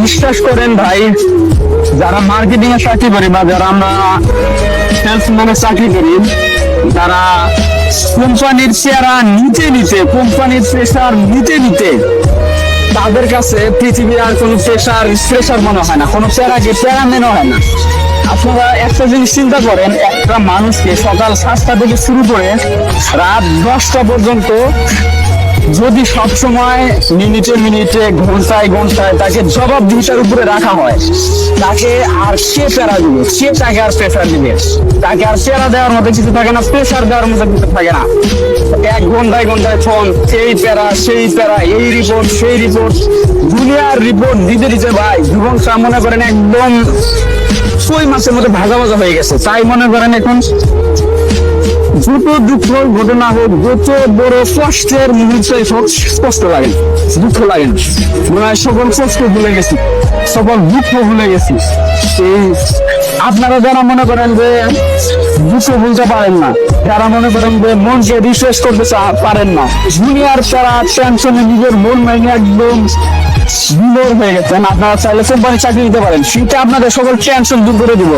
বিশ্বাস করেন ভাই, যারা মার্কেটিং এ চাকরি করি বা যারা আমরা সেলসম্যানের চাকরি করি, তারা কোম্পানির চেহারা নিতে নিতে, কোম্পানির প্রেশার নিতে নিতে তাদের কাছে পৃথিবীর আর কোনো প্রেশার মনে হয় না, কোনো প্যারা মনে হয় না। আপনারা একটা জিনিস চিন্তা করেন, একটা মানুষকে সকাল 7টা থেকে শুরু করে রাত 10টা পর্যন্ত যদি সবসময় মিনিটে মিনিটে ঘন্টায় ঘন্টায় তাকে জবাবদিহিতার উপরে রাখা হয়, তাকে আর কে প্যারা দিবে? সে তাকে আর প্রেশার দিবে? তাকে আর প্যারা দেওয়ার মতো কিছু থাকে না, প্রেশার দেওয়ার মতো কিছু থাকে না। এক ঘন্টায় ঘন্টায় ফোন, এই প্যারা সেই প্যারা, এই রিপোর্ট সেই রিপোর্ট, দুনিয়ার রিপোর্ট দিতে দিতে ভাই জীবনটা মনে করেন একদম 6 মাসের মধ্যে ভাজা ভাজা হয়ে গেছে। তাই মনে করেন এখন যত দুঃখ ঘটনা হোক, যত বড় কষ্টের মুহূর্তে হোক, কষ্ট লাগে না, দুঃখ লাগে না, মনে হয় সকল কষ্ট ভুলে গেছি, সকল দুঃখ ভুলে গেছি। এই আপনারা যারা মনে করেন যে দুঃখ ভুলতে পারেন না, যারা মনে করেন যে মনকে রিফ্রেশ করতে পারেন না, দুনিয়ার তারা টেনশনে নিজের মন মাইনে একদম বিভোর হয়ে গেছেন, আপনারা চাইলে কোম্পানি চাকরি দিতে পারেন, সেটা আপনাদের সকল টেনশন দূর করে দিব।